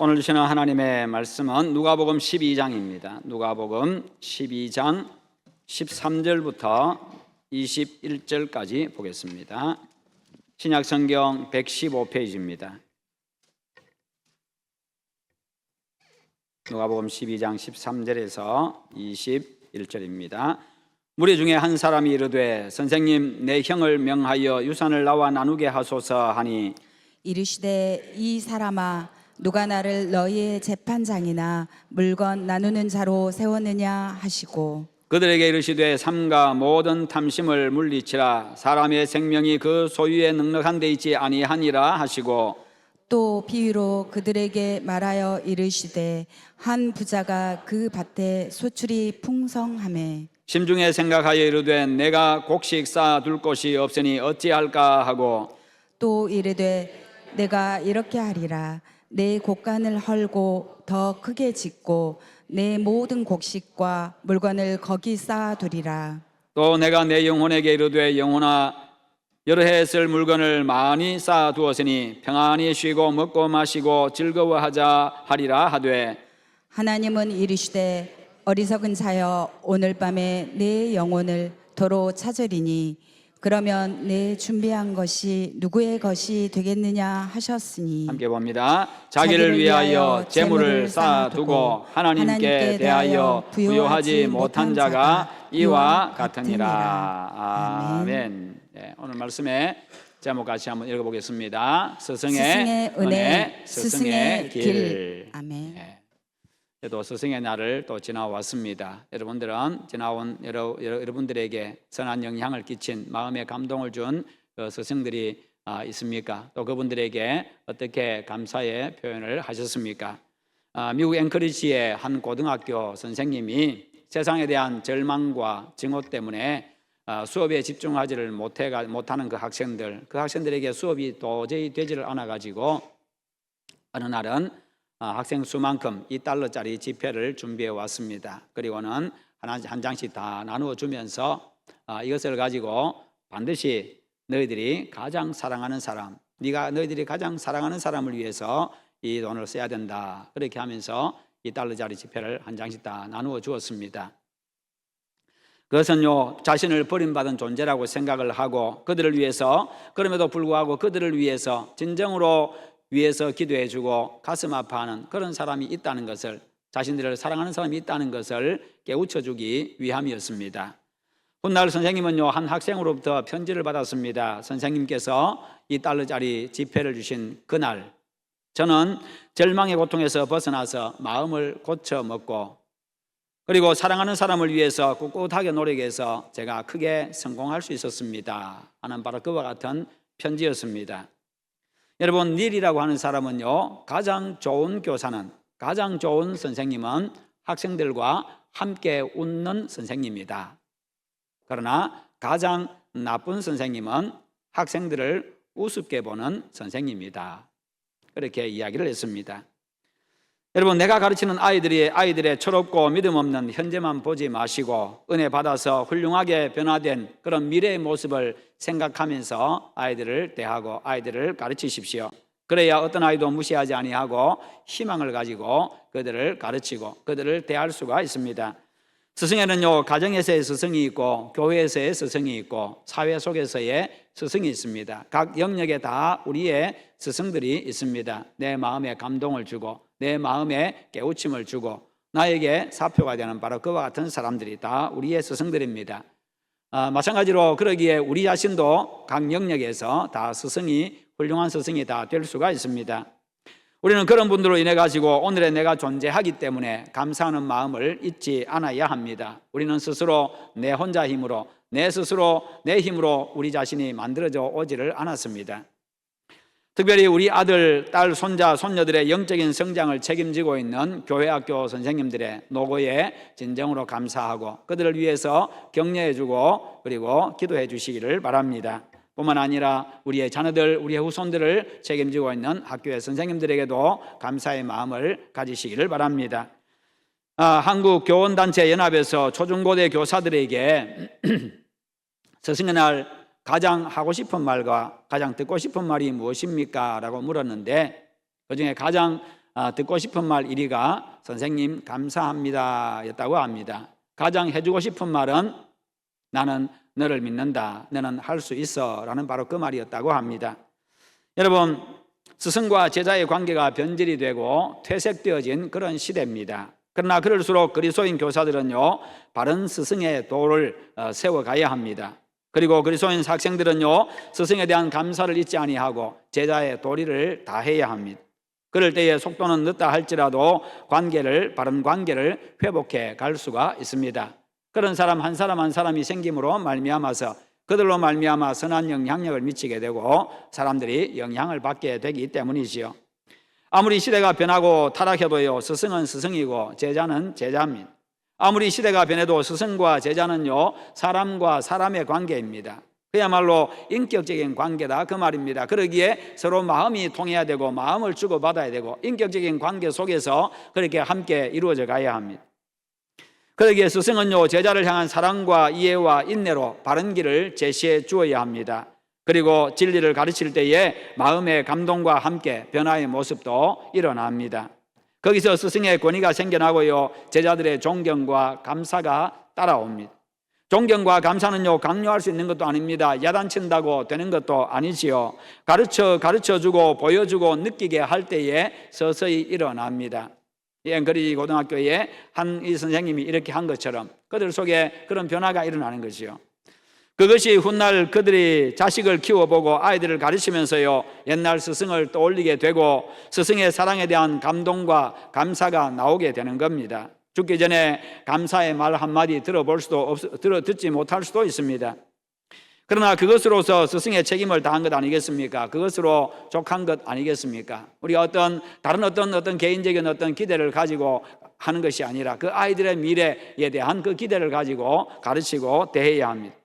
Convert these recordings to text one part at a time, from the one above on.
오늘 주시는 하나님의 말씀은 누가복음 12장입니다. 누가복음 12장 13절부터 21절까지 보겠습니다. 신약성경 115페이지입니다. 누가복음 12장 13절에서 21절입니다. 무리 중에 한 사람이 이르되 선생님, 내 형을 명하여 유산을 나와 나누게 하소서 하니 이르시되 이 사람아, 누가 나를 너희의 재판장이나 물건 나누는 자로 세웠느냐 하시고, 그들에게 이르시되 삼가 모든 탐심을 물리치라. 사람의 생명이 그 소유에 넉넉한 데 있지 아니하니라 하시고, 또 비유로 그들에게 말하여 이르시되 한 부자가 그 밭에 소출이 풍성하매 심중에 생각하여 이르되 내가 곡식 쌓아둘 곳이 없으니 어찌할까 하고, 또 이르되 내가 이렇게 하리라. 내 곡간을 헐고 더 크게 짓고 내 모든 곡식과 물건을 거기 쌓아두리라. 또 내가 내 영혼에게 이르되 영혼아, 여러 해 쓸 물건을 많이 쌓아두었으니 평안히 쉬고 먹고 마시고 즐거워하자 하리라 하되, 하나님은 이르시되 어리석은 자여, 오늘 밤에 내 영혼을 도로 찾으리니 그러면 내 준비한 것이 누구의 것이 되겠느냐 하셨으니. 함께 봅니다. 자기를 위하여 재물을 쌓아두고 하나님께 대하여 부요하지 못한 자가 이와 같으니라. 아멘. 네, 오늘 말씀의 제목 같이 한번 읽어보겠습니다. 스승의 은혜, 스승의 길. 아멘. 네. 또 스승의 날을 또 지나왔습니다. 여러분들은 지나온 여러분들에게 선한 영향을 끼친, 마음에 감동을 준 스승들이 있습니까? 또 그분들에게 어떻게 감사의 표현을 하셨습니까? 미국 앵커리지의 한 고등학교 선생님이 세상에 대한 절망과 증오 때문에 수업에 집중하지를 못하는 그 학생들에게 수업이 도저히 되지를 않아가지고 어느 날은 학생 수만큼 $2짜리 지폐를 준비해 왔습니다. 그리고는 한 장씩 다 나누어 주면서 이것을 가지고 반드시 너희들이 가장 사랑하는 사람, 너희들이 가장 사랑하는 사람을 위해서 이 돈을 써야 된다. 그렇게 하면서 $2짜리 지폐를 한 장씩 다 나누어 주었습니다. 그것은요, 자신을 버림받은 존재라고 생각을 하고 그들을 위해서, 그럼에도 불구하고 그들을 위해서 진정으로 위해서 기도해주고 가슴 아파하는 그런 사람이 있다는 것을, 자신들을 사랑하는 사람이 있다는 것을 깨우쳐주기 위함이었습니다. 훗날 선생님은요, 한 학생으로부터 편지를 받았습니다. 선생님께서 $2짜리 지폐를 주신 그날, 저는 절망의 고통에서 벗어나서 마음을 고쳐 먹고 그리고 사랑하는 사람을 위해서 꿋꿋하게 노력해서 제가 크게 성공할 수 있었습니다 하는 바로 그와 같은 편지였습니다. 여러분, 닐이라고 하는 사람은요, 가장 좋은 교사는, 가장 좋은 선생님은 학생들과 함께 웃는 선생님이다. 그러나 가장 나쁜 선생님은 학생들을 우습게 보는 선생님이다. 그렇게 이야기를 했습니다. 여러분, 내가 가르치는 아이들의 철없고 믿음 없는 현재만 보지 마시고 은혜 받아서 훌륭하게 변화된 그런 미래의 모습을 생각하면서 아이들을 대하고 아이들을 가르치십시오. 그래야 어떤 아이도 무시하지 아니하고 희망을 가지고 그들을 가르치고 그들을 대할 수가 있습니다. 스승에는요, 가정에서의 스승이 있고 교회에서의 스승이 있고 사회 속에서의 스승이 있습니다. 각 영역에 다 우리의 스승들이 있습니다. 내 마음에 감동을 주고 내 마음에 깨우침을 주고 나에게 사표가 되는 바로 그와 같은 사람들이 다 우리의 스승들입니다. 마찬가지로 그러기에 우리 자신도 각 영역에서 다 훌륭한 스승이 다 될 수가 있습니다. 우리는 그런 분들로 인해 가지고 오늘의 내가 존재하기 때문에 감사하는 마음을 잊지 않아야 합니다. 우리는 스스로 내 혼자 힘으로, 내 힘으로 우리 자신이 만들어져 오지를 않았습니다. 특별히 우리 아들, 딸, 손자, 손녀들의 영적인 성장을 책임지고 있는 교회학교 선생님들의 노고에 진정으로 감사하고 그들을 위해서 격려해주고 그리고 기도해 주시기를 바랍니다. 뿐만 아니라 우리의 자녀들, 우리의 후손들을 책임지고 있는 학교의 선생님들에게도 감사의 마음을 가지시기를 바랍니다. 한국교원단체연합에서 초중고대 교사들에게 스승의 날 가장 하고 싶은 말과 가장 듣고 싶은 말이 무엇입니까? 라고 물었는데 그중에 가장 듣고 싶은 말 1위가 선생님 감사합니다 였다고 합니다. 가장 해주고 싶은 말은 나는 너를 믿는다, 너는 할 수 있어 라는 바로 그 말이었다고 합니다. 여러분, 스승과 제자의 관계가 변질이 되고 퇴색되어진 그런 시대입니다. 그러나 그럴수록 그리스도인 교사들은요, 바른 스승의 도를 세워가야 합니다. 그리고 그리스도인 학생들은요, 스승에 대한 감사를 잊지 아니하고 제자의 도리를 다해야 합니다. 그럴 때에 속도는 늦다 할지라도 바른 관계를 회복해 갈 수가 있습니다. 그런 사람 한 사람이 생김으로 말미암아서 그들로 말미암아 선한 영향력을 미치게 되고 사람들이 영향을 받게 되기 때문이지요. 아무리 시대가 변하고 타락해도요, 스승은 스승이고 제자는 제자입니다. 아무리 시대가 변해도 스승과 제자는요, 사람과 사람의 관계입니다. 그야말로 인격적인 관계다 그 말입니다. 그러기에 서로 마음이 통해야 되고 마음을 주고받아야 되고 인격적인 관계 속에서 그렇게 함께 이루어져 가야 합니다. 그러기에 스승은요, 제자를 향한 사랑과 이해와 인내로 바른 길을 제시해 주어야 합니다. 그리고 진리를 가르칠 때에 마음의 감동과 함께 변화의 모습도 일어납니다. 거기서 스승의 권위가 생겨나고요, 제자들의 존경과 감사가 따라옵니다. 존경과 감사는요, 강요할 수 있는 것도 아닙니다. 야단친다고 되는 것도 아니지요. 가르쳐주고 보여주고 느끼게 할 때에 서서히 일어납니다. 앵커리지 고등학교에 이 선생님이 이렇게 한 것처럼 그들 속에 그런 변화가 일어나는 것이요. 그것이 훗날 그들이 자식을 키워보고 아이들을 가르치면서요, 옛날 스승을 떠올리게 되고 스승의 사랑에 대한 감동과 감사가 나오게 되는 겁니다. 죽기 전에 감사의 말 한마디 듣지 못할 수도 있습니다. 그러나 그것으로서 스승의 책임을 다한 것 아니겠습니까? 그것으로 족한 것 아니겠습니까? 우리가 다른 어떤 개인적인 어떤 기대를 가지고 하는 것이 아니라 그 아이들의 미래에 대한 그 기대를 가지고 가르치고 대해야 합니다.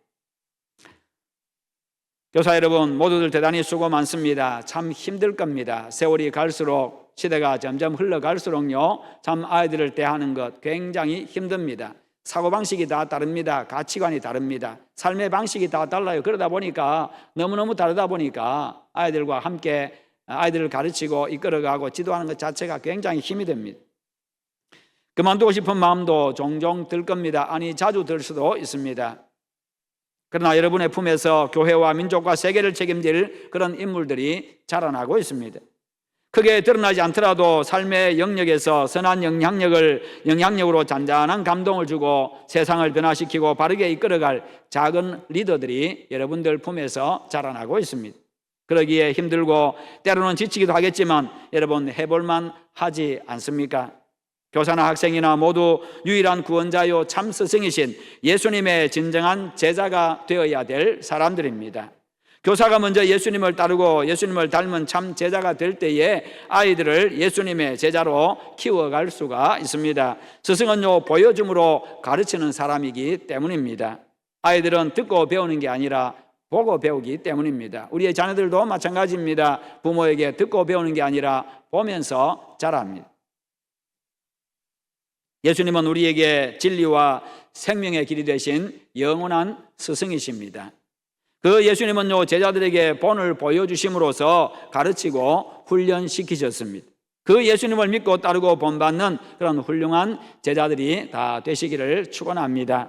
교사 여러분, 모두들 대단히 수고 많습니다. 참 힘들 겁니다. 세월이 갈수록, 시대가 점점 흘러갈수록요, 참 아이들을 대하는 것 굉장히 힘듭니다. 사고방식이 다 다릅니다. 가치관이 다릅니다. 삶의 방식이 다 달라요. 그러다 보니까 너무너무 다르다 보니까 아이들과 함께 아이들을 가르치고 이끌어가고 지도하는 것 자체가 굉장히 힘이 됩니다. 그만두고 싶은 마음도 종종 들 겁니다. 아니, 자주 들 수도 있습니다. 그러나 여러분의 품에서 교회와 민족과 세계를 책임질 그런 인물들이 자라나고 있습니다. 크게 드러나지 않더라도 삶의 영역에서 선한 영향력으로 잔잔한 감동을 주고 세상을 변화시키고 바르게 이끌어갈 작은 리더들이 여러분들 품에서 자라나고 있습니다. 그러기에 힘들고 때로는 지치기도 하겠지만 여러분, 해볼만 하지 않습니까? 교사나 학생이나 모두 유일한 구원자요 참 스승이신 예수님의 진정한 제자가 되어야 될 사람들입니다. 교사가 먼저 예수님을 따르고 예수님을 닮은 참 제자가 될 때에 아이들을 예수님의 제자로 키워갈 수가 있습니다. 스승은요, 보여줌으로 가르치는 사람이기 때문입니다. 아이들은 듣고 배우는 게 아니라 보고 배우기 때문입니다. 우리의 자녀들도 마찬가지입니다. 부모에게 듣고 배우는 게 아니라 보면서 자랍니다. 예수님은 우리에게 진리와 생명의 길이 되신 영원한 스승이십니다. 그 예수님은요, 제자들에게 본을 보여주심으로써 가르치고 훈련시키셨습니다. 그 예수님을 믿고 따르고 본받는 그런 훌륭한 제자들이 다 되시기를 축원합니다.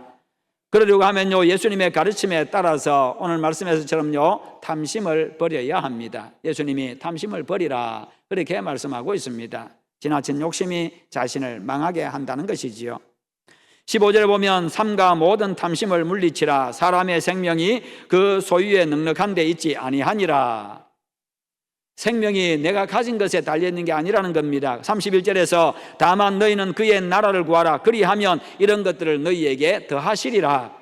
그러려고 하면요, 예수님의 가르침에 따라서 오늘 말씀에서처럼요, 탐심을 버려야 합니다. 예수님이 탐심을 버리라 그렇게 말씀하고 있습니다. 지나친 욕심이 자신을 망하게 한다는 것이지요. 15절에 보면 삼가 모든 탐심을 물리치라. 사람의 생명이 그 소유에 넉넉한 데 있지 아니하니라. 생명이 내가 가진 것에 달려있는 게 아니라는 겁니다. 31절에서 다만 너희는 그의 나라를 구하라. 그리하면 이런 것들을 너희에게 더하시리라.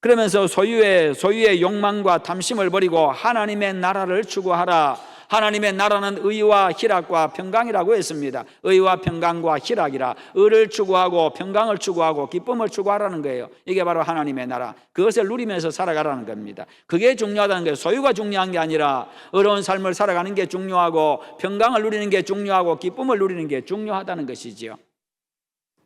그러면서 소유의 욕망과 탐심을 버리고 하나님의 나라를 추구하라. 하나님의 나라는 의와 희락과 평강이라고 했습니다. 의와 평강과 희락이라. 의를 추구하고 평강을 추구하고 기쁨을 추구하라는 거예요. 이게 바로 하나님의 나라. 그것을 누리면서 살아가라는 겁니다. 그게 중요하다는 거예요. 소유가 중요한 게 아니라 의로운 삶을 살아가는 게 중요하고 평강을 누리는 게 중요하고 기쁨을 누리는 게 중요하다는 것이지요.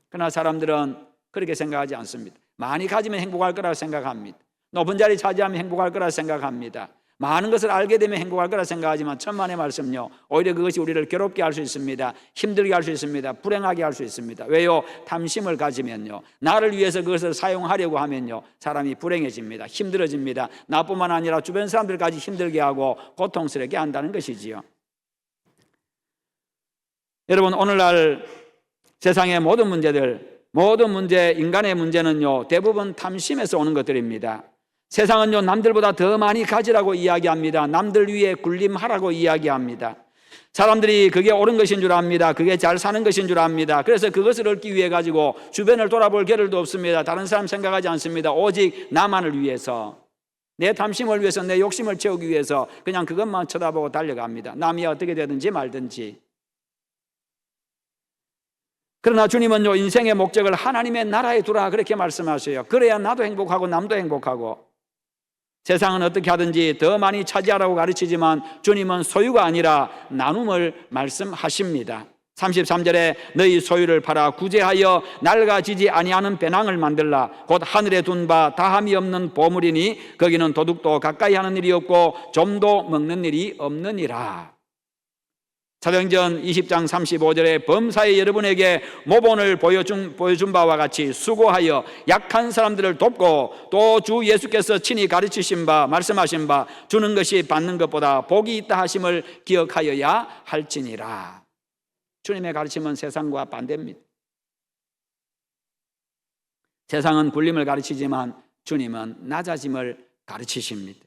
그러나 사람들은 그렇게 생각하지 않습니다. 많이 가지면 행복할 거라고 생각합니다. 높은 자리 차지하면 행복할 거라고 생각합니다. 많은 것을 알게 되면 행복할 거라 생각하지만 천만의 말씀요, 오히려 그것이 우리를 괴롭게 할 수 있습니다. 힘들게 할 수 있습니다. 불행하게 할 수 있습니다. 왜요? 탐심을 가지면요, 나를 위해서 그것을 사용하려고 하면요, 사람이 불행해집니다. 힘들어집니다. 나뿐만 아니라 주변 사람들까지 힘들게 하고 고통스럽게 한다는 것이지요. 여러분, 오늘날 세상의 모든 문제, 인간의 문제는요, 대부분 탐심에서 오는 것들입니다. 세상은요, 남들보다 더 많이 가지라고 이야기합니다. 남들 위에 군림하라고 이야기합니다. 사람들이 그게 옳은 것인 줄 압니다. 그게 잘 사는 것인 줄 압니다. 그래서 그것을 얻기 위해 가지고 주변을 돌아볼 겨를도 없습니다. 다른 사람 생각하지 않습니다. 오직 나만을 위해서, 내 탐심을 위해서, 내 욕심을 채우기 위해서 그냥 그것만 쳐다보고 달려갑니다. 남이 어떻게 되든지 말든지. 그러나 주님은요, 인생의 목적을 하나님의 나라에 두라 그렇게 말씀하셔요. 그래야 나도 행복하고 남도 행복하고. 세상은 어떻게 하든지 더 많이 차지하라고 가르치지만 주님은 소유가 아니라 나눔을 말씀하십니다. 33절에 너희 소유를 팔아 구제하여 낡아지지 아니하는 배낭을 만들라. 곧 하늘에 둔 바 다함이 없는 보물이니 거기는 도둑도 가까이 하는 일이 없고 좀도 먹는 일이 없느니라. 사도행전 20장 35절에 범사에 여러분에게 모본을 보여준 바와 같이 수고하여 약한 사람들을 돕고 또 주 예수께서 친히 가르치신 바, 말씀하신 바, 주는 것이 받는 것보다 복이 있다 하심을 기억하여야 할지니라. 주님의 가르침은 세상과 반대입니다. 세상은 굴림을 가르치지만 주님은 낮아짐을 가르치십니다.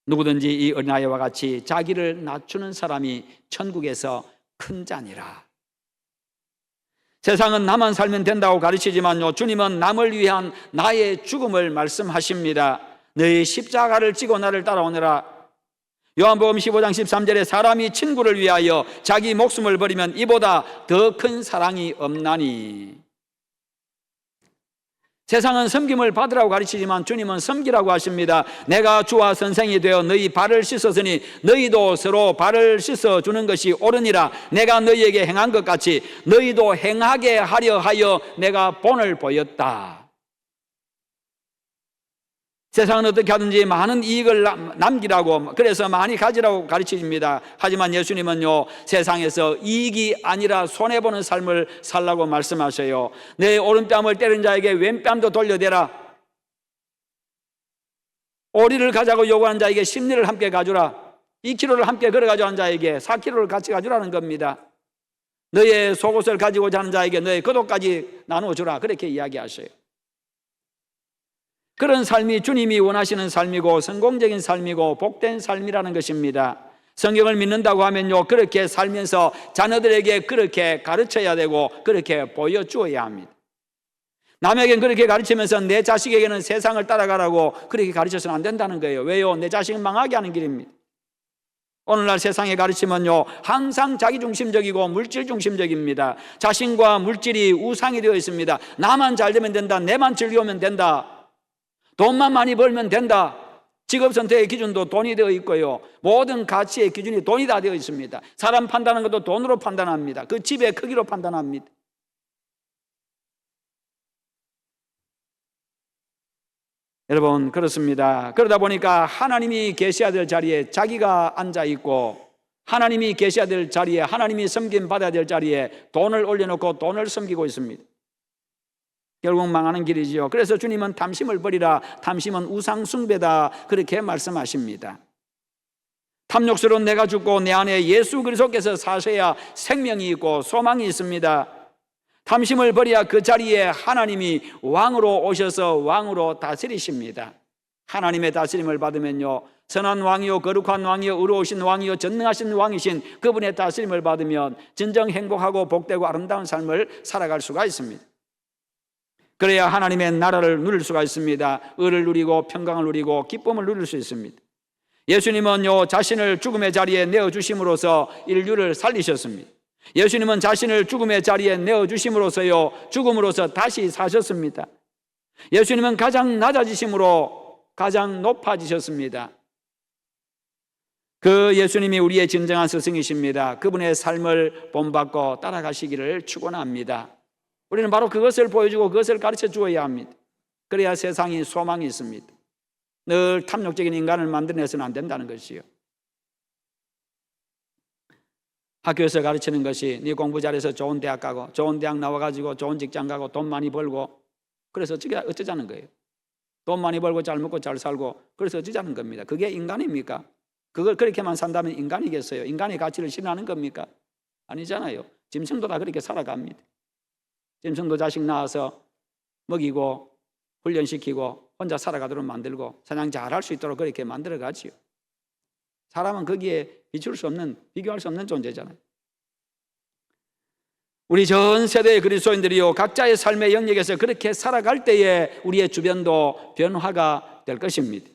누구든지 이 어린아이와 같이 자기를 낮추는 사람이 천국에서 큰 자니라. 세상은 나만 살면 된다고 가르치지만요, 주님은 남을 위한 나의 죽음을 말씀하십니다. 너희 십자가를 지고 나를 따라오너라. 요한복음 15장 13절에 사람이 친구를 위하여 자기 목숨을 버리면 이보다 더 큰 사랑이 없나니. 세상은 섬김을 받으라고 가르치지만 주님은 섬기라고 하십니다. 내가 주와 선생이 되어 너희 발을 씻었으니 너희도 서로 발을 씻어주는 것이 옳으니라. 내가 너희에게 행한 것 같이 너희도 행하게 하려 하여 내가 본을 보였다. 세상은 어떻게 하든지 많은 이익을 남기라고, 그래서 많이 가지라고 가르칩니다. 하지만 예수님은요, 세상에서 이익이 아니라 손해보는 삶을 살라고 말씀하셔요. 내 오른뺨을 때린 자에게 왼뺨도 돌려대라. 오리를 가자고 요구하는 자에게 십리를 함께 가주라. 2km를 함께 걸어가자는 자에게 4km를 같이 가주라는 겁니다. 너의 속옷을 가지고자 하는 자에게 너의 겉옷까지 나누어 주라. 그렇게 이야기하셔요. 그런 삶이 주님이 원하시는 삶이고 성공적인 삶이고 복된 삶이라는 것입니다. 성경을 믿는다고 하면요, 그렇게 살면서 자녀들에게 그렇게 가르쳐야 되고 그렇게 보여주어야 합니다. 남에게는 그렇게 가르치면서 내 자식에게는 세상을 따라가라고 그렇게 가르쳐서는 안 된다는 거예요. 왜요? 내 자식을 망하게 하는 길입니다. 오늘날 세상의 가르침은요, 항상 자기중심적이고 물질중심적입니다. 자신과 물질이 우상이 되어 있습니다. 나만 잘 되면 된다. 내만 즐거우면 된다. 돈만 많이 벌면 된다. 직업 선택의 기준도 돈이 되어 있고요, 모든 가치의 기준이 돈이 다 되어 있습니다. 사람 판단하는 것도 돈으로 판단합니다. 그 집의 크기로 판단합니다. 여러분, 그렇습니다. 그러다 보니까 하나님이 계셔야 될 자리에 자기가 앉아 있고, 하나님이 계셔야 될 자리에, 하나님이 섬김 받아야 될 자리에 돈을 올려놓고 돈을 섬기고 있습니다. 결국 망하는 길이지요. 그래서 주님은 탐심을 버리라. 탐심은 우상 숭배다. 그렇게 말씀하십니다. 탐욕스러운 내가 죽고 내 안에 예수 그리스도께서 사셔야 생명이 있고 소망이 있습니다. 탐심을 버려야 그 자리에 하나님이 왕으로 오셔서 왕으로 다스리십니다. 하나님의 다스림을 받으면요, 선한 왕이요, 거룩한 왕이요, 의로우신 왕이요, 전능하신 왕이신 그분의 다스림을 받으면 진정 행복하고 복되고 아름다운 삶을 살아갈 수가 있습니다. 그래야 하나님의 나라를 누릴 수가 있습니다. 의를 누리고 평강을 누리고 기쁨을 누릴 수 있습니다. 예수님은요, 자신을 죽음의 자리에 내어주심으로써 인류를 살리셨습니다. 예수님은 자신을 죽음의 자리에 내어주심으로써요, 죽음으로써 다시 사셨습니다. 예수님은 가장 낮아지심으로 가장 높아지셨습니다. 그 예수님이 우리의 진정한 스승이십니다. 그분의 삶을 본받고 따라가시기를 축원합니다. 우리는 바로 그것을 보여주고 그것을 가르쳐 주어야 합니다. 그래야 세상이 소망이 있습니다. 늘 탐욕적인 인간을 만들어내서는 안 된다는 것이요. 학교에서 가르치는 것이 네 공부 잘해서 좋은 대학 가고 좋은 대학 나와가지고 좋은 직장 가고 돈 많이 벌고 그래서 어쩌자는 거예요. 돈 많이 벌고 잘 먹고 잘 살고 그래서 어쩌자는 겁니다. 그게 인간입니까? 그걸 그렇게만 산다면 인간이겠어요? 인간의 가치를 실현하는 겁니까? 아니잖아요. 짐승도 다 그렇게 살아갑니다. 짐승도 자식 낳아서 먹이고 훈련시키고 혼자 살아가도록 만들고 사냥 잘할 수 있도록 그렇게 만들어가지요. 사람은 거기에 비교할 수 없는 존재잖아요. 우리 전 세대의 그리스도인들이요, 각자의 삶의 영역에서 그렇게 살아갈 때에 우리의 주변도 변화가 될 것입니다.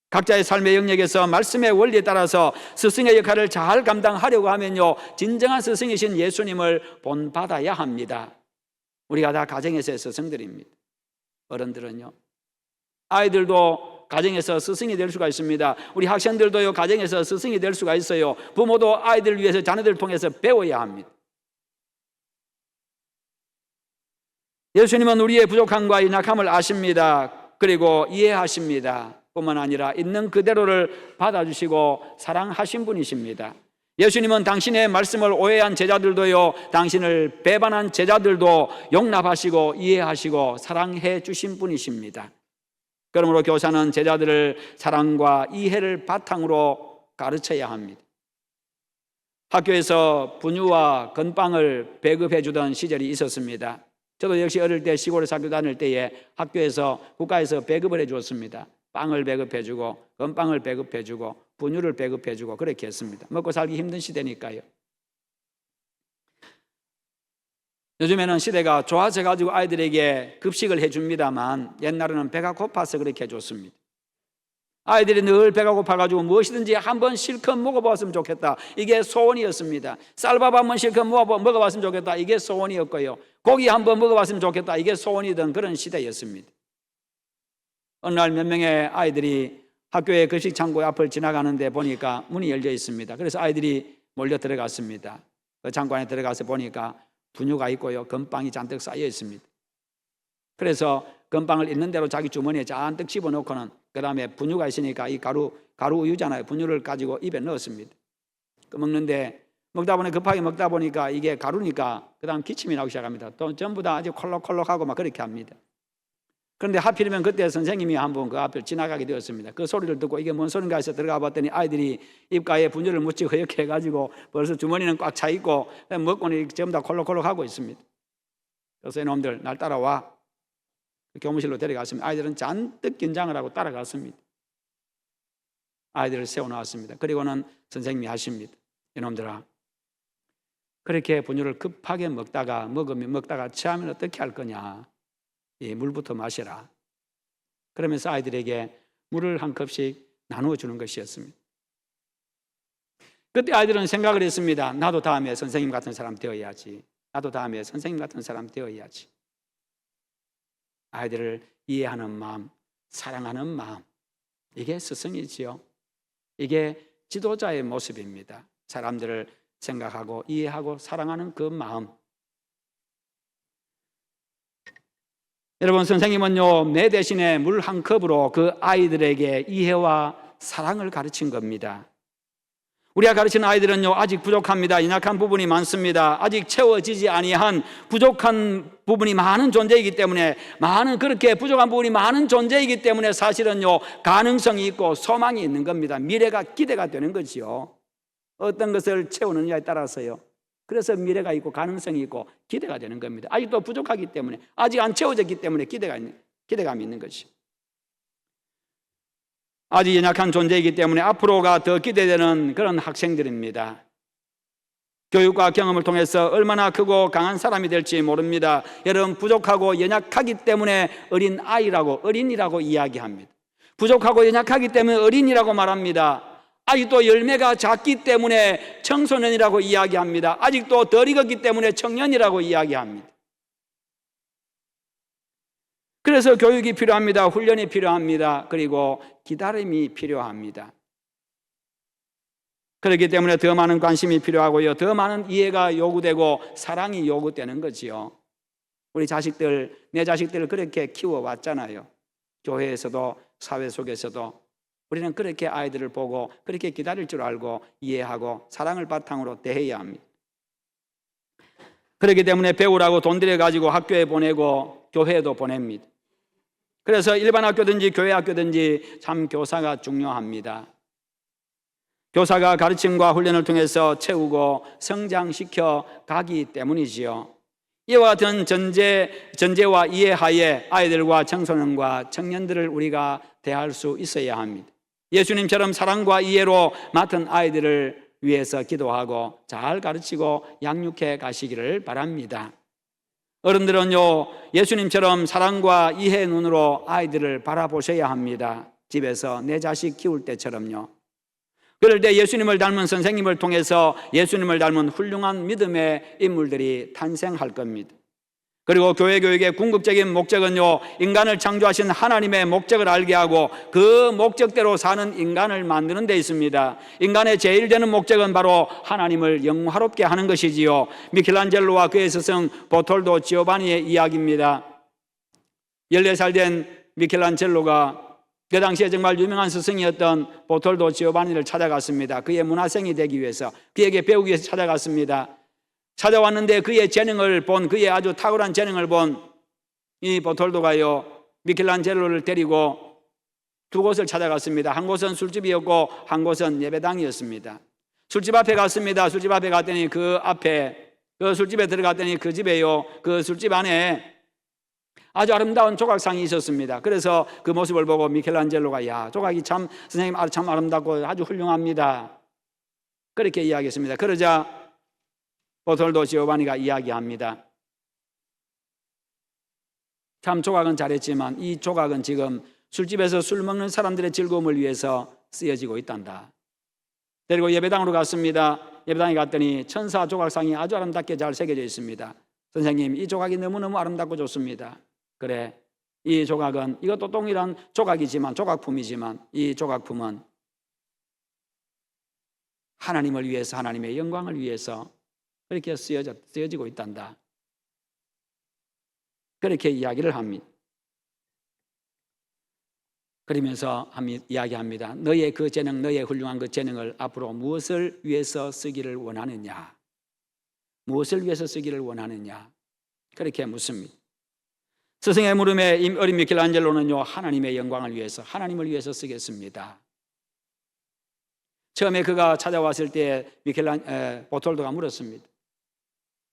각자의 삶의 영역에서 말씀의 원리에 따라서 스승의 역할을 잘 감당하려고 하면요, 진정한 스승이신 예수님을 본받아야 합니다. 우리가 다 가정에서의 스승들입니다. 어른들은요, 아이들도 가정에서 스승이 될 수가 있습니다. 우리 학생들도요, 가정에서 스승이 될 수가 있어요. 부모도 아이들을 위해서 자녀들을 통해서 배워야 합니다. 예수님은 우리의 부족함과 연약함을 아십니다. 그리고 이해하십니다. 뿐만 아니라 있는 그대로를 받아주시고 사랑하신 분이십니다. 예수님은 당신의 말씀을 오해한 제자들도요, 당신을 배반한 제자들도 용납하시고 이해하시고 사랑해 주신 분이십니다. 그러므로 교사는 제자들을 사랑과 이해를 바탕으로 가르쳐야 합니다. 학교에서 분유와 건빵을 배급해 주던 시절이 있었습니다. 저도 역시 어릴 때 시골에서 학교 다닐 때에 학교에서 국가에서 배급을 해 주었습니다. 빵을 배급해 주고 건빵을 배급해 주고 분유를 배급해 주고 그렇게 했습니다. 먹고 살기 힘든 시대니까요. 요즘에는 시대가 좋아져 가지고 아이들에게 급식을 해줍니다만 옛날에는 배가 고파서 그렇게 해줬습니다. 아이들이 늘 배가 고파가지고 무엇이든지 한번 실컷 먹어봤으면 좋겠다, 이게 소원이었습니다. 쌀밥 한번 실컷 먹어봤으면 좋겠다, 이게 소원이었고요. 고기 한번 먹어봤으면 좋겠다, 이게 소원이던 그런 시대였습니다. 어느 날 몇 명의 아이들이 학교의 급식 창고 앞을 지나가는데 보니까 문이 열려 있습니다. 그래서 아이들이 몰려 들어갔습니다. 그 창고 안에 들어가서 보니까 분유가 있고요, 건빵이 잔뜩 쌓여 있습니다. 그래서 건빵을 있는 대로 자기 주머니에 잔뜩 집어넣고는 그 다음에 분유가 있으니까 이 가루 우유잖아요. 분유를 가지고 입에 넣었습니다. 먹는데 먹다 보니 급하게 먹다 보니까 이게 가루니까 그 다음 기침이 나오기 시작합니다. 또 전부 다 아주 콜록콜록하고 막 그렇게 합니다. 그런데 하필이면 그때 선생님이 한번 그 앞을 지나가게 되었습니다. 그 소리를 듣고 이게 뭔 소린가 해서 들어가 봤더니 아이들이 입가에 분유를 묻히고 허옇게 해가지고 벌써 주머니는 꽉 차 있고 먹고는 전부 다 콜록콜록하고 있습니다. 그래서 이놈들 날 따라와, 교무실로 데려갔습니다. 아이들은 잔뜩 긴장을 하고 따라갔습니다. 아이들을 세워놓았습니다. 그리고는 선생님이 하십니다. 이놈들아, 그렇게 분유를 급하게 먹다가 취하면 어떻게 할 거냐, 물부터 마시라. 그러면서 아이들에게 물을 한 컵씩 나누어 주는 것이었습니다. 그때 아이들은 생각을 했습니다. 나도 다음에 선생님 같은 사람 되어야지. 나도 다음에 선생님 같은 사람 되어야지. 아이들을 이해하는 마음, 사랑하는 마음, 이게 스승이지요. 이게 지도자의 모습입니다. 사람들을 생각하고 이해하고 사랑하는 그 마음. 여러분, 선생님은요, 내 대신에 물 한 컵으로 그 아이들에게 이해와 사랑을 가르친 겁니다. 우리가 가르치는 아이들은요, 아직 부족합니다. 연약한 부분이 많습니다. 아직 채워지지 아니한 부족한 부분이 많은 존재이기 때문에, 그렇게 부족한 부분이 많은 존재이기 때문에 사실은요, 가능성이 있고 소망이 있는 겁니다. 미래가 기대가 되는 거지요. 어떤 것을 채우느냐에 따라서요. 그래서 미래가 있고 가능성이 있고 기대가 되는 겁니다. 아직도 부족하기 때문에, 아직 안 채워졌기 때문에 기대감이 있는 것이죠. 아직 연약한 존재이기 때문에 앞으로가 더 기대되는 그런 학생들입니다. 교육과 경험을 통해서 얼마나 크고 강한 사람이 될지 모릅니다. 여러분, 부족하고 연약하기 때문에 어린이라고 이야기합니다. 부족하고 연약하기 때문에 어린이라고 말합니다. 아직도 열매가 작기 때문에 청소년이라고 이야기합니다. 아직도 덜 익었기 때문에 청년이라고 이야기합니다. 그래서 교육이 필요합니다. 훈련이 필요합니다. 그리고 기다림이 필요합니다. 그렇기 때문에 더 많은 관심이 필요하고요, 더 많은 이해가 요구되고 사랑이 요구되는 거지요. 우리 내 자식들을 그렇게 키워왔잖아요. 교회에서도 사회 속에서도 우리는 그렇게 아이들을 보고 그렇게 기다릴 줄 알고 이해하고 사랑을 바탕으로 대해야 합니다. 그렇기 때문에 배우라고 돈 들여가지고 학교에 보내고 교회에도 보냅니다. 그래서 일반 학교든지 교회 학교든지 참 교사가 중요합니다. 교사가 가르침과 훈련을 통해서 채우고 성장시켜 가기 때문이지요. 이와 같은 전제와 이해하에 아이들과 청소년과 청년들을 우리가 대할 수 있어야 합니다. 예수님처럼 사랑과 이해로 맡은 아이들을 위해서 기도하고 잘 가르치고 양육해 가시기를 바랍니다. 어른들은요, 예수님처럼 사랑과 이해의 눈으로 아이들을 바라보셔야 합니다. 집에서 내 자식 키울 때처럼요. 그럴 때 예수님을 닮은 선생님을 통해서 예수님을 닮은 훌륭한 믿음의 인물들이 탄생할 겁니다. 그리고 교회 교육의 궁극적인 목적은요, 인간을 창조하신 하나님의 목적을 알게 하고 그 목적대로 사는 인간을 만드는 데 있습니다. 인간의 제일 되는 목적은 바로 하나님을 영화롭게 하는 것이지요. 미켈란젤로와 그의 스승 보톨도 지오바니의 이야기입니다. 14살 된 미켈란젤로가 그 당시에 정말 유명한 스승이었던 보톨도 지오바니를 찾아갔습니다. 그의 문화생이 되기 위해서, 그에게 배우기 위해서 찾아갔습니다. 찾아왔는데 그의 재능을 본, 그의 아주 탁월한 재능을 본 이 보톨도가요, 미켈란젤로를 데리고 두 곳을 찾아갔습니다. 한 곳은 술집이었고 한 곳은 예배당이었습니다. 술집 앞에 갔습니다. 술집 앞에 갔더니 그 술집에 들어갔더니 그 집에요, 그 술집 안에 아주 아름다운 조각상이 있었습니다. 그래서 그 모습을 보고 미켈란젤로가, 야, 조각이 참, 선생님 참 아름답고 아주 훌륭합니다, 그렇게 이야기했습니다. 그러자 보톨도 지오바니가 이야기합니다. 참 조각은 잘했지만 이 조각은 지금 술집에서 술 먹는 사람들의 즐거움을 위해서 쓰여지고 있단다. 그리고 예배당으로 갔습니다. 예배당에 갔더니 천사 조각상이 아주 아름답게 잘 새겨져 있습니다. 선생님, 이 조각이 너무너무 아름답고 좋습니다. 그래, 이 조각은, 이것도 동일한 조각이지만, 조각품이지만 이 조각품은 하나님을 위해서, 하나님의 영광을 위해서 그렇게 쓰여지고 있단다. 그렇게 이야기를 합니다. 그러면서 이야기합니다. 너의 그 재능, 너의 훌륭한 그 재능을 앞으로 무엇을 위해서 쓰기를 원하느냐? 무엇을 위해서 쓰기를 원하느냐? 그렇게 묻습니다. 스승의 물음에 어린 미켈란젤로는요, 하나님의 영광을 위해서, 하나님을 위해서 쓰겠습니다. 처음에 그가 찾아왔을 때 보톨도가 물었습니다.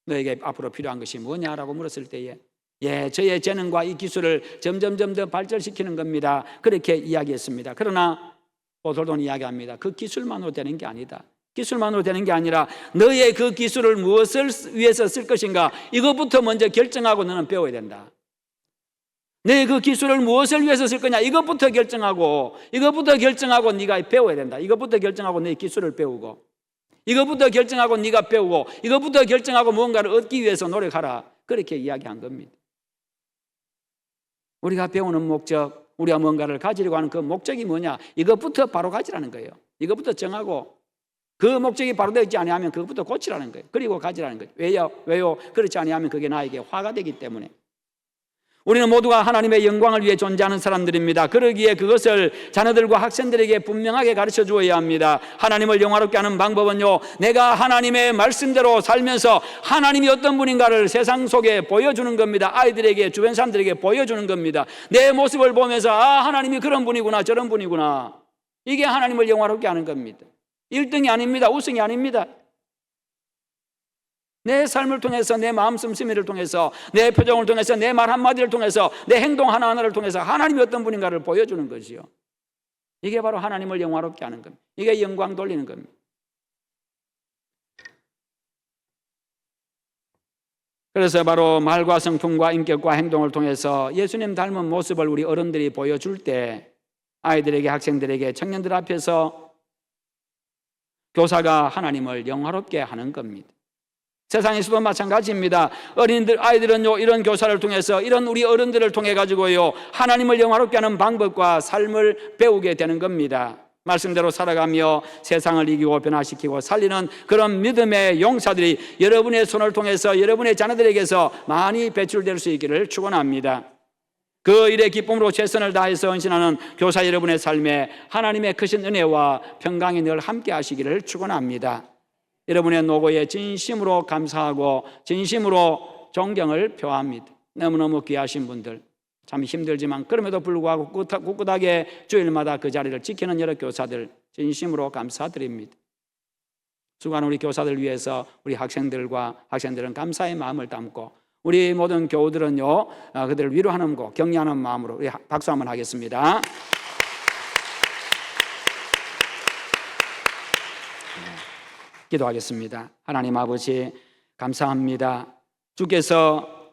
너에게 앞으로 필요한 것이 뭐냐라고 물었을 때에, 저의 재능과 이 기술을 점점 더 발전시키는 겁니다, 그렇게 이야기했습니다. 그러나 보톨도는 이야기합니다. 그 기술만으로 되는 게 아니다. 기술만으로 되는 게 아니라 너의 그 기술을 무엇을 위해서 쓸 것인가, 이것부터 먼저 결정하고 너는 배워야 된다. 내 그 기술을 무엇을 위해서 쓸 거냐, 이것부터 결정하고 네가 배워야 된다. 이것부터 결정하고 내 기술을 배우고, 이것부터 결정하고 네가 배우고, 이것부터 결정하고 무언가를 얻기 위해서 노력하라, 그렇게 이야기한 겁니다. 우리가 배우는 목적, 우리가 뭔가를 가지려고 하는 그 목적이 뭐냐, 이것부터 바로 가지라는 거예요. 이것부터 정하고 그 목적이 바로 되지 아니하면 그것부터 고치라는 거예요. 그리고 가지라는 거예요. 왜요? 그렇지 아니하면 그게 나에게 화가 되기 때문에. 우리는 모두가 하나님의 영광을 위해 존재하는 사람들입니다. 그러기에 그것을 자녀들과 학생들에게 분명하게 가르쳐 주어야 합니다. 하나님을 영화롭게 하는 방법은요, 내가 하나님의 말씀대로 살면서 하나님이 어떤 분인가를 세상 속에 보여주는 겁니다. 아이들에게, 주변 사람들에게 보여주는 겁니다. 내 모습을 보면서, 하나님이 그런 분이구나, 저런 분이구나, 이게 하나님을 영화롭게 하는 겁니다. 1등이 아닙니다. 우승이 아닙니다. 내 삶을 통해서, 내 마음 씀씀이를 통해서, 내 표정을 통해서, 내 말 한마디를 통해서, 내 행동 하나하나를 통해서 하나님이 어떤 분인가를 보여주는 것이요, 이게 바로 하나님을 영화롭게 하는 겁니다. 이게 영광 돌리는 겁니다. 그래서 바로 말과 성품과 인격과 행동을 통해서 예수님 닮은 모습을 우리 어른들이 보여줄 때 아이들에게, 학생들에게, 청년들 앞에서 교사가 하나님을 영화롭게 하는 겁니다. 세상에서도 마찬가지입니다. 아이들은요, 이런 교사를 통해서, 이런 우리 어른들을 통해 가지고요, 하나님을 영화롭게 하는 방법과 삶을 배우게 되는 겁니다. 말씀대로 살아가며 세상을 이기고 변화시키고 살리는 그런 믿음의 용사들이 여러분의 손을 통해서 여러분의 자녀들에게서 많이 배출될 수 있기를 축원합니다. 그 일에 기쁨으로 최선을 다해서 헌신하는 교사 여러분의 삶에 하나님의 크신 은혜와 평강이 늘 함께 하시기를 축원합니다. 여러분의 노고에 진심으로 감사하고 진심으로 존경을 표합니다. 너무너무 귀하신 분들, 참 힘들지만 그럼에도 불구하고 꿋꿋하게 주일마다 그 자리를 지키는 여러 교사들 진심으로 감사드립니다. 수고하는 우리 교사들 위해서 우리 학생들은 감사의 마음을 담고 우리 모든 교우들은요 그들을 위로하는 거 격려하는 마음으로 우리 박수 한번 하겠습니다. 기도하겠습니다. 하나님 아버지 감사합니다. 주께서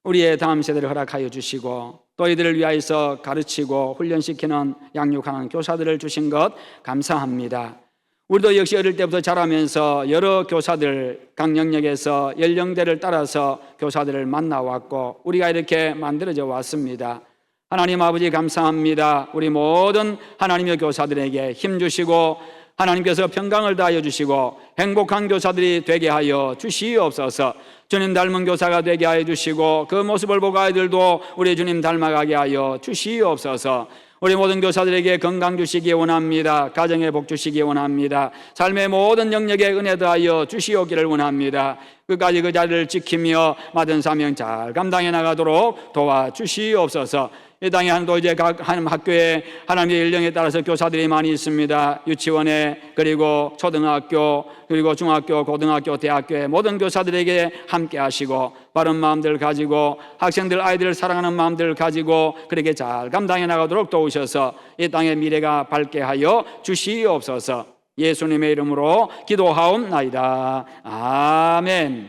우리의 다음 세대를 허락하여 주시고 또 이들을 위하여서 가르치고 훈련시키는 양육하는 교사들을 주신 것 감사합니다. 우리도 역시 어릴 때부터 자라면서 여러 교사들 각 영역에서 연령대를 따라서 교사들을 만나왔고 우리가 이렇게 만들어져 왔습니다. 하나님 아버지 감사합니다. 우리 모든 하나님의 교사들에게 힘주시고 하나님께서 평강을 다하여 주시고 행복한 교사들이 되게 하여 주시옵소서. 주님 닮은 교사가 되게 하여 주시고 그 모습을 보고 아이들도 우리 주님 닮아가게 하여 주시옵소서. 우리 모든 교사들에게 건강 주시기 원합니다. 가정에 복 주시기 원합니다. 삶의 모든 영역에 은혜 더하여 주시옵기를 원합니다. 끝까지 그 자리를 지키며 맡은 사명 잘 감당해 나가도록 도와주시옵소서. 이 땅에 한도 이제 각 학교에 하나님의 연령에 따라서 교사들이 많이 있습니다. 유치원에 그리고 초등학교 그리고 중학교 고등학교 대학교에 모든 교사들에게 함께 하시고 바른 마음들 가지고 학생들 아이들을 사랑하는 마음들 가지고 그렇게 잘 감당해 나가도록 도우셔서 이 땅의 미래가 밝게 하여 주시옵소서. 예수님의 이름으로 기도하옵나이다. 아멘.